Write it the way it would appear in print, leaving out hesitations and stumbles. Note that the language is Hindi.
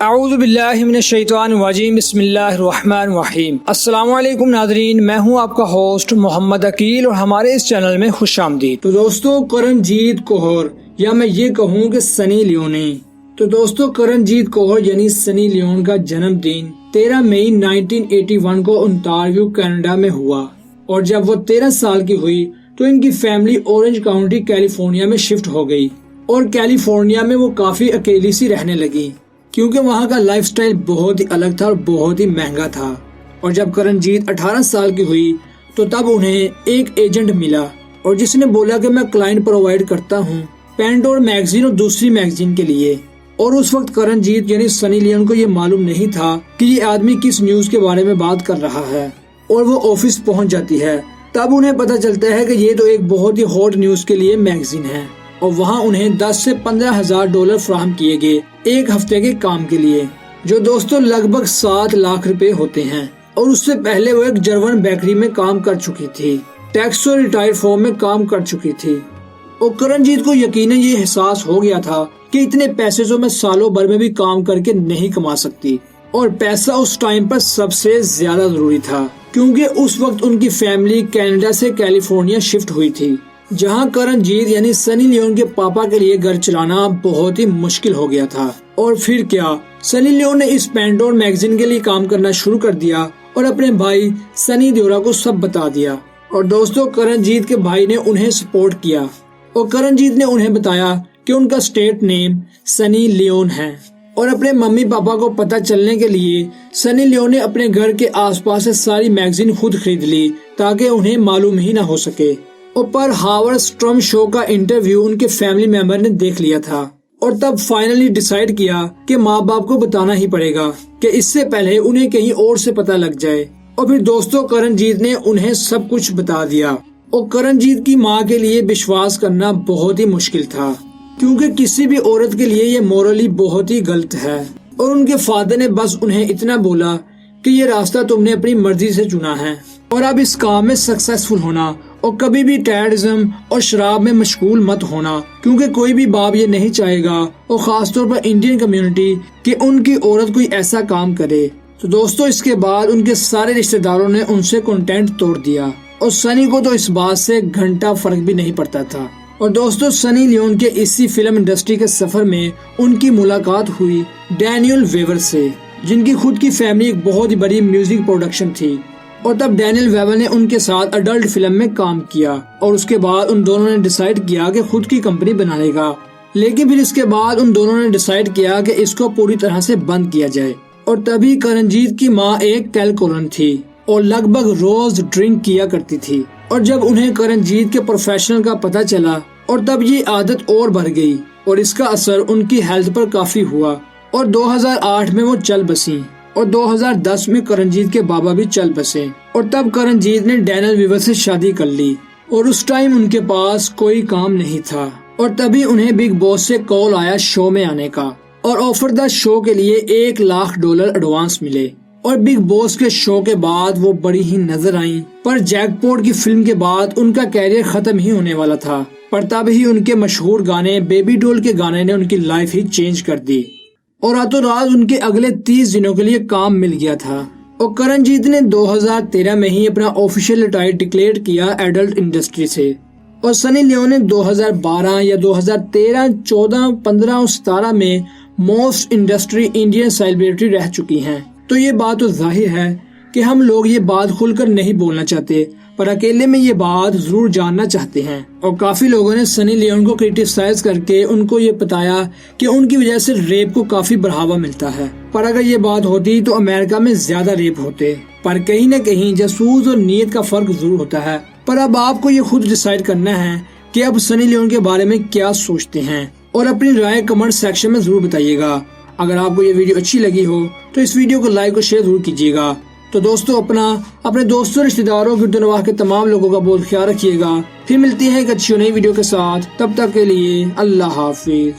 अऊज़ु बिल्लाहि मिनश शैतानिर रजीम बिस्मिल्लाहिर रहमानिर रहीम। अस्सलामु अलैकुम नाज़रीन, मैं हूं आपका होस्ट मोहम्मद अकील और हमारे इस चैनल में खुशामदीद। तो दोस्तों, करणजीत कौर या मैं ये कहूँ कि सनी लियोनी। तो दोस्तों, करणजीत कौर यानी सनी लियोन का जन्मदिन 13 मई 1981 को ओंटारियो कनाडा में हुआ और जब वो 13 साल की हुई तो इनकी फैमिली ऑरेंज काउंटी कैलिफोर्निया में शिफ्ट हो गई और कैलिफोर्निया में वो काफी अकेली सी रहने लगी क्योंकि वहाँ का लाइफस्टाइल बहुत ही अलग था और बहुत ही महंगा था। और जब करणजीत 18 साल की हुई तो तब उन्हें एक एजेंट मिला और जिसने बोला कि मैं क्लाइंट प्रोवाइड करता हूँ पेंट और मैगजीन और दूसरी मैगजीन के लिए। और उस वक्त करणजीत यानी सनी लियोन को ये मालूम नहीं था कि ये आदमी किस न्यूज के बारे में बात कर रहा है। और वो ऑफिस पहुंच जाती है, तब उन्हें पता चलता है कि ये तो एक बहुत ही हॉट न्यूज के लिए मैगजीन है और वहाँ उन्हें 10 से 15 हजार डॉलर फ्राहम किए गए एक हफ्ते के काम के लिए, जो दोस्तों लगभग 7 लाख रुपए होते हैं। और उससे पहले वो एक जर्मन बेकरी में काम कर चुकी थी, टैक्स और रिटायर्ड फॉर्म में काम कर चुकी थी। और करणजीत को यकीनन ये एहसास हो गया था कि इतने पैसे जो मैं सालों भर में भी काम करके नहीं कमा सकती। और पैसा उस टाइम पर सबसे ज्यादा जरूरी था क्योंकि उस वक्त उनकी फैमिली कनाडा से कैलिफोर्निया शिफ्ट हुई थी, जहां करणजीत यानी सनी लियोन के पापा के लिए घर चलाना बहुत ही मुश्किल हो गया था। और फिर क्या, सनी लियोन ने इस पेंटोर मैगजीन के लिए काम करना शुरू कर दिया और अपने भाई सनी दियोरा को सब बता दिया। और दोस्तों, करणजीत के भाई ने उन्हें सपोर्ट किया और करणजीत ने उन्हें बताया कि उनका स्टेट नेम सनी लियोन है। और अपने मम्मी पापा को पता चलने के लिए सनी लियोन ने अपने घर के आसपास से सारी मैगजीन खुद खरीद ली ताकि उन्हें मालूम ही ना हो सके। और पर हावर्ड स्ट्रम शो का इंटरव्यू उनके फैमिली मेंबर ने देख लिया था और तब फाइनली डिसाइड किया कि माँ बाप को बताना ही पड़ेगा कि इससे पहले उन्हें कहीं और से पता लग जाए। और फिर दोस्तों, करणजीत ने उन्हें सब कुछ बता दिया। और करणजीत की माँ के लिए विश्वास करना बहुत ही मुश्किल था क्योंकि किसी भी औरत के लिए ये मोरली बहुत ही गलत है। और उनके फादर ने बस उन्हें इतना बोला कि ये रास्ता तुमने अपनी मर्जी से चुना है और अब इस काम में सक्सेसफुल होना और कभी भी टेररिज्म और शराब में मशगूल मत होना क्योंकि कोई भी बाप ये नहीं चाहेगा, और खासतौर पर इंडियन कम्युनिटी, कि उनकी औरत कोई ऐसा काम करे। तो दोस्तों, इसके बाद उनके सारे रिश्तेदारों ने उनसे कॉन्टेक्ट तोड़ दिया और सनी को तो इस बात से घंटा फर्क भी नहीं पड़ता था। और दोस्तों, सनी लियोन के इसी फिल्म इंडस्ट्री के सफर में उनकी मुलाकात हुई डैनियल वेबर से, जिनकी खुद की फैमिली एक बहुत ही बड़ी म्यूजिक प्रोडक्शन थी। और तब डैनियल वेबर ने उनके साथ अडल्ट फिल्म में काम किया और उसके बाद उन दोनों ने डिसाइड किया कि खुद की कंपनी बनाएगा। लेकिन फिर इसके बाद उन दोनों ने डिसाइड किया कि इसको पूरी तरह से बंद किया जाए। और तभी करणजीत की माँ एक एल्कोहलिक थी और लगभग रोज ड्रिंक किया करती थी। और जब उन्हें करणजीत के प्रोफेशनल का पता चला और तब ये आदत और बढ़ गई और इसका असर उनकी हेल्थ पर काफी हुआ। और 2008 में वो चल बसी और 2010 में करणजीत के बाबा भी चल बसे। और तब करणजीत ने डैनियल वेबर से शादी कर ली और उस टाइम उनके पास कोई काम नहीं था। और तभी उन्हें बिग बॉस से कॉल आया शो में आने का और ऑफर द शो के लिए $1 लाख एडवांस मिले। और बिग बॉस के शो के बाद वो बड़ी ही नजर आई, पर जैकपॉट की फिल्म के बाद उनका कैरियर खत्म ही होने वाला था। पर तब ही उनके मशहूर गाने बेबी डॉल के गाने ने उनकी लाइफ ही चेंज कर दी और रातों रात उनके अगले 30 दिनों के लिए काम मिल गया था। और करणजीत ने 2013 में ही अपना ऑफिशियल रिटायर डिक्लेयर किया एडल्ट इंडस्ट्री से। और सनी लियोन ने 2012 या 2013, 14, 15 और 17 में मोस्ट इंडस्ट्री इंडियन सेलिब्रिटी रह चुकी हैं। तो ये बात तो जाहिर है कि हम लोग ये बात खुलकर नहीं बोलना चाहते, पर अकेले में ये बात जरूर जानना चाहते हैं। और काफी लोगों ने सनी लियोन को क्रिटिसाइज करके उनको ये बताया कि उनकी वजह से रेप को काफी बढ़ावा मिलता है। पर अगर ये बात होती तो अमेरिका में ज्यादा रेप होते। पर कहीं न कहीं जासूस और नीयत का फर्क जरूर होता है। पर अब आपको ये खुद डिसाइड करना है कि अब सनी लियोन के बारे में क्या सोचते हैं और अपनी राय कमेंट सेक्शन में जरूर बताइएगा। अगर आपको ये वीडियो अच्छी लगी हो तो इस वीडियो को लाइक और शेयर जरूर कीजिएगा। तो दोस्तों, अपने दोस्तों, रिश्तेदारों, गिरदनवाह के तमाम लोगों का बहुत ख्याल रखिएगा। फिर मिलती है एक अच्छी नई वीडियो के साथ, तब तक के लिए अल्लाह हाफिज।